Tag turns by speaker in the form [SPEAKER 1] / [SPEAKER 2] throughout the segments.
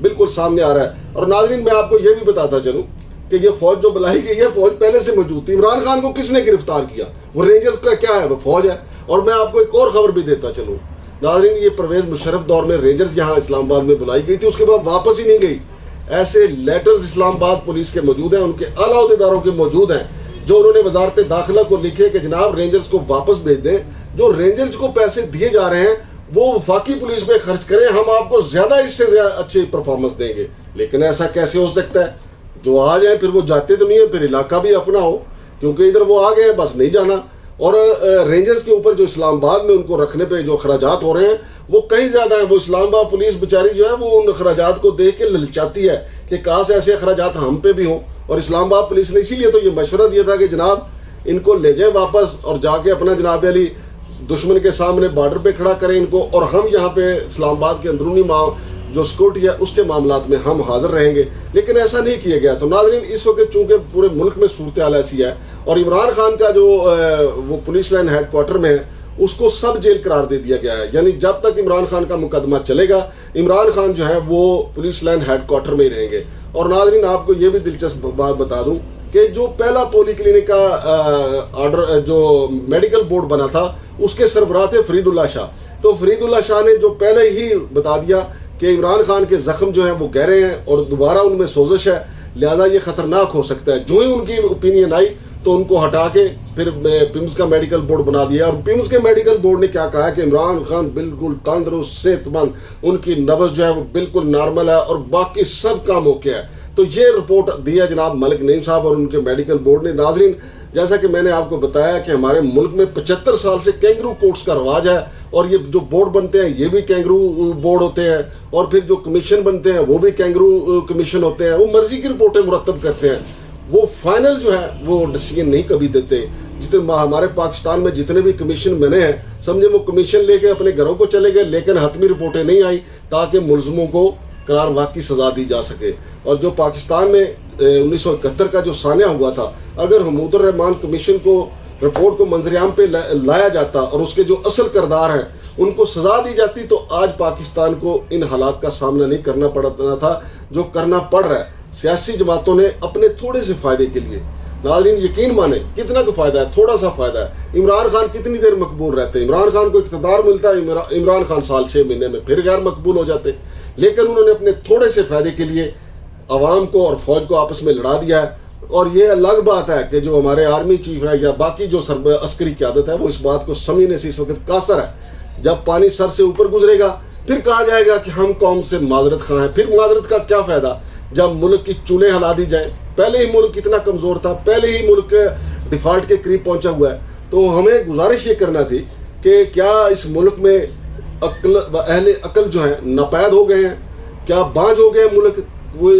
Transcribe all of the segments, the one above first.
[SPEAKER 1] بالکل سامنے آ رہا ہے. اور ناظرین میں آپ کو یہ بھی بتاتا چلوں کہ یہ فوج جو بلائی گئی ہے فوج پہلے سے موجود تھی. عمران خان کو کس نے گرفتار کیا؟ وہ رینجرز کا کیا ہے؟ وہ فوج ہے. اور میں آپ کو ایک اور خبر بھی دیتا چلوں ناظرین، یہ پرویز مشرف دور میں رینجرز یہاں اسلام آباد میں بلائی گئی تھی، اس کے بعد واپس ہی نہیں گئی. ایسے لیٹرز اسلام آباد پولیس کے موجود ہیں، ان کے اعلیٰ عہدیداروں کے موجود ہیں، جو انہوں نے وزارت داخلہ کو لکھے کہ جناب رینجرز کو واپس بھیج دیں. جو رینجرز کو پیسے دیے جا رہے ہیں وہ وفاقی پولیس پہ خرچ کریں، ہم آپ کو زیادہ اس سے زیادہ اچھی پرفارمنس دیں گے. لیکن ایسا کیسے ہو سکتا ہے؟ جو آ جائیں پھر وہ جاتے تو نہیں ہیں، پھر علاقہ بھی اپنا ہو، کیونکہ ادھر وہ آ گئے ہیں بس نہیں جانا. اور رینجرز کے اوپر جو اسلام آباد میں ان کو رکھنے پہ جو اخراجات ہو رہے ہیں وہ کہیں زیادہ ہیں. وہ اسلام آباد پولیس بیچاری جو ہے وہ ان اخراجات کو دیکھ کے للچاتی ہے کہ کاش ایسے اخراجات ہم پہ بھی ہوں. اور اسلام آباد پولیس نے اسی لیے تو یہ مشورہ دیا تھا کہ جناب ان کو لے جائیں واپس اور جا کے اپنا جناب علی دشمن کے سامنے بارڈر پہ کھڑا کریں ان کو، اور ہم یہاں پہ اسلام آباد کے اندرونی جو سیکورٹی ہے اس کے معاملات میں ہم حاضر رہیں گے. لیکن ایسا نہیں کیا گیا. تو ناظرین اس وقت چونکہ پورے ملک میں صورتحال ایسی ہے اور عمران خان کا جو وہ پولیس لائن ہیڈ کوارٹر میں ہے اس کو سب جیل قرار دے دیا گیا ہے. یعنی جب تک عمران خان کا مقدمہ چلے گا عمران خان جو ہے وہ پولیس لائن ہیڈ کوارٹر میں ہی رہیں گے. اور ناظرین آپ کو یہ بھی دلچسپ بات بتا دوں کہ جو پہلا پولی کلینک کا آرڈر جو میڈیکل بورڈ بنا تھا اس کے سربراہ تھے فرید اللہ شاہ. تو فرید اللہ شاہ نے جو پہلے ہی بتا دیا کہ عمران خان کے زخم جو ہیں وہ گہرے ہیں اور دوبارہ ان میں سوزش ہے، لہذا یہ خطرناک ہو سکتا ہے. جو ہی ان کی اوپینین آئی تو ان کو ہٹا کے پھر پیمز کا میڈیکل بورڈ بنا دیا. اور پیمز کے میڈیکل بورڈ نے کیا کہا ہے کہ عمران خان بالکل تندرست صحت مند، ان کی نبض جو ہے وہ بالکل نارمل ہے اور باقی سب کام اوکے ہے. تو یہ رپورٹ دیا جناب ملک نعیم صاحب اور ان کے میڈیکل بورڈ نے. ناظرین جیسا کہ میں نے آپ کو بتایا کہ ہمارے ملک میں 75 سال سے کینگرو کورٹس کا رواج ہے اور یہ جو بورڈ بنتے ہیں یہ بھی کینگرو بورڈ ہوتے ہیں اور پھر جو کمیشن بنتے ہیں وہ بھی کینگرو کمیشن ہوتے ہیں. وہ مرضی کی رپورٹیں مرتب کرتے ہیں، وہ فائنل جو ہے وہ ڈیسیژن نہیں کبھی دیتے. جتنے ہمارے پاکستان میں جتنے بھی کمیشن بنے ہیں سمجھے وہ کمیشن لے کے اپنے گھروں کو چلے گئے، لیکن حتمی رپورٹیں نہیں آئیں تاکہ ملزموں کو قرار واقعی سزا دی جا سکے. اور جو پاکستان میں 1971 کا جو سانحہ ہوا تھا، اگر حمود الرحمان کمیشن کو رپورٹ کو منظر عام پہ لایا جاتا اور اس کے جو اصل کردار ہیں ان کو سزا دی جاتی تو آج پاکستان کو ان حالات کا سامنا نہیں کرنا پڑتا تھا جو کرنا پڑ رہا ہے سیاسی جماعتوں نے اپنے تھوڑے سے فائدے کے لیے. ناظرین یقین مانیں کتنا کو فائدہ ہے؟ تھوڑا سا فائدہ ہے. عمران خان کتنی دیر مقبول رہتے ہیں؟ عمران خان کو اقتدار ملتا ہے، عمران خان سال 6 مہینے میں پھر غیر مقبول ہو جاتے. لیکن انہوں نے اپنے تھوڑے سے فائدے کے لیے عوام کو اور فوج کو آپس میں لڑا دیا ہے. اور یہ الگ بات ہے کہ جو ہمارے آرمی چیف ہے یا باقی جو عسکری قیادت ہے وہ اس بات کو سمجھنے سے اس وقت قاصر ہے. جب پانی سر سے اوپر گزرے گا پھر کہا جائے گا کہ ہم قوم سے معذرت خواہ ہیں. پھر معذرت کا کیا فائدہ جب ملک کی چولیں ہلا دی جائیں؟ پہلے ہی ملک اتنا کمزور تھا، پہلے ہی ملک ڈیفالٹ کے قریب پہنچا ہوا ہے. تو ہمیں گزارش یہ کرنا تھی کہ کیا اس ملک میں اہل عقل جو ہیں ناپید ہو گئے ہیں؟ کیا بانجھ ہو گئے ملک وہ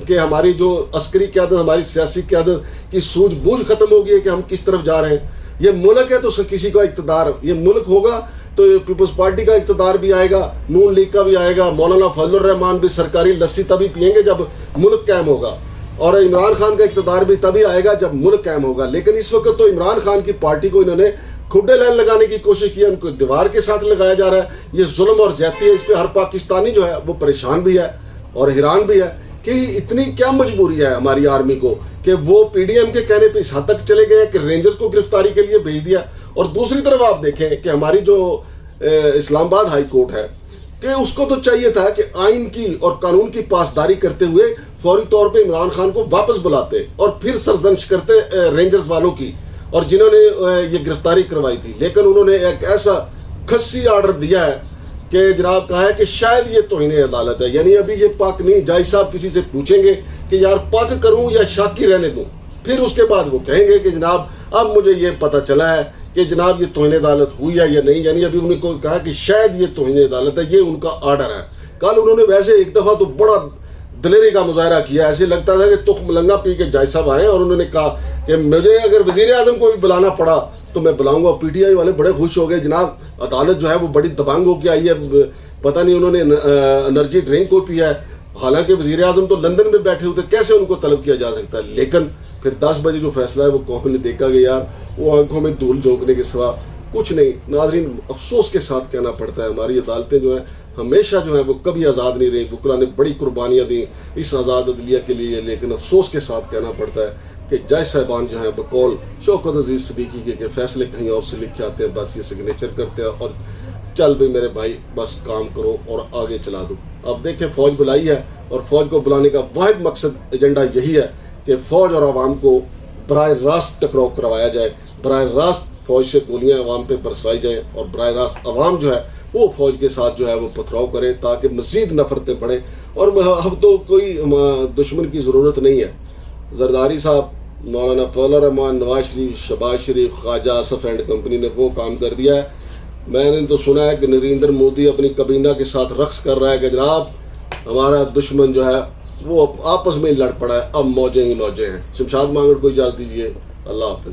[SPEAKER 1] کہ ہماری جو عسکری قیادت ہماری سیاسی قیادت کی سوجھ بوجھ ختم ہو گئی ہے کہ ہم کس طرف جا رہے ہیں؟ یہ ملک ہے تو کسی کا اقتدار، یہ ملک ہوگا تو پیپلز پارٹی کا اقتدار بھی آئے گا، نون لیگ کا بھی آئے گا، مولانا فضل الرحمان بھی سرکاری لسی تبھی پئیں گے جب ملک قائم ہوگا، اور عمران خان کا اقتدار بھی تبھی آئے گا جب ملک قائم ہوگا. لیکن اس وقت تو عمران خان کی پارٹی کو انہوں نے کھڈے لائن لگانے کی کوشش کی ہے، ان کو دیوار کے ساتھ لگایا جا رہا ہے. یہ ظلم اور زیادتی ہے، اس پہ ہر پاکستانی جو ہے وہ پریشان بھی ہے اور حیران بھی ہے کہ اتنی کیا مجبوری ہے ہماری آرمی کو کہ وہ پی ڈی ایم کے کہنے پہ اس حد تک چلے گئے کہ رینجرز کو گرفتاری کے لیے بھیج دیا. اور دوسری طرف آپ دیکھیں کہ ہماری جو اسلام آباد ہائی کورٹ ہے کہ اس کو تو چاہیے تھا کہ آئین کی اور قانون کی پاسداری کرتے ہوئے فوری طور پہ عمران خان کو واپس بلاتے اور پھر سرزنش کرتے رینجرز والوں کی اور جنہوں نے یہ گرفتاری کروائی تھی. لیکن انہوں نے ایک ایسا کھسی آرڈر دیا ہے کہ جناب کہا ہے کہ شاید یہ توہین عدالت ہے. یعنی ابھی یہ پاک نہیں، جج صاحب کسی سے پوچھیں گے کہ یار پاک کروں یا شاکی رہنے دوں، پھر اس کے بعد وہ کہیں گے کہ جناب اب مجھے یہ پتہ چلا ہے کہ جناب یہ توہین عدالت ہوئی ہے یا نہیں. یعنی ابھی انہوں نے کہا کہ شاید یہ توہین عدالت ہے، یہ ان کا آرڈر ہے. کل انہوں نے ویسے ایک دفعہ تو بڑا دلیری کا مظاہرہ کیا، ایسے لگتا تھا کہ تخم لنگا پی کے جج صاحب آئے اور انہوں نے کہا کہ مجھے اگر وزیر اعظم کو بھی بلانا پڑا تو میں بلاؤں گا. پی ٹی آئی والے بڑے خوش ہو گئے، جناب عدالت جو ہے وہ بڑی دبنگ ہو کے آئی ہے، پتہ نہیں انہوں نے انرجی ڈرنک کو پیا ہے. حالانکہ وزیر اعظم تو لندن میں بیٹھے ہوتے، کیسے ان کو طلب کیا جا سکتا ہے؟ لیکن پھر 10 بجے جو فیصلہ ہے وہ قوم نے دیکھا کہ یار وہ آنکھوں میں دھول جھونکنے کے سوا کچھ نہیں ناظرین، افسوس کے ساتھ کہنا پڑتا ہے ہماری عدالتیں جو ہیں ہمیشہ جو ہیں وہ کبھی آزاد نہیں رہی. وکلا نے بڑی قربانیاں دیں اس آزاد عدلیہ کے لیے، لیکن افسوس کے ساتھ کہنا پڑتا ہے کہ جج صاحبان جو ہیں بقول شوکت عزیز صدیقی کے کہ فیصلے کہیں اور سے لکھ کے آتے ہیں، بس یہ سگنیچر کرتے ہیں اور چل بھی میرے بھائی بس کام کرو اور آگے چلا دو. اب دیکھیں فوج بلائی ہے اور فوج کو بلانے کا واحد مقصد ایجنڈا یہی ہے کہ فوج اور عوام کو براہ راست ٹکراؤ کروایا جائے، براہ راست فوج سے گولیاں عوام پہ برسوائی جائیں اور براہ راست عوام جو ہے وہ فوج کے ساتھ جو ہے وہ پتھراؤ کرے تاکہ مزید نفرتیں بڑھیں. اور اب تو کوئی دشمن کی ضرورت نہیں ہے. زرداری صاحب، مولانا فضل الرحمان، نواز شریف، شہباز شریف، خواجہ آصف اینڈ کمپنی نے وہ کام کر دیا ہے. میں نے تو سنا ہے کہ نریندر مودی اپنی کابینہ کے ساتھ رقص کر رہا ہے کہ جناب ہمارا دشمن جو ہے وہ آپس میں لڑ پڑا ہے، اب موجیں ہی موجیں ہیں. شمشاد مانگڑ کو اجازت دیجیے، اللہ حافظ.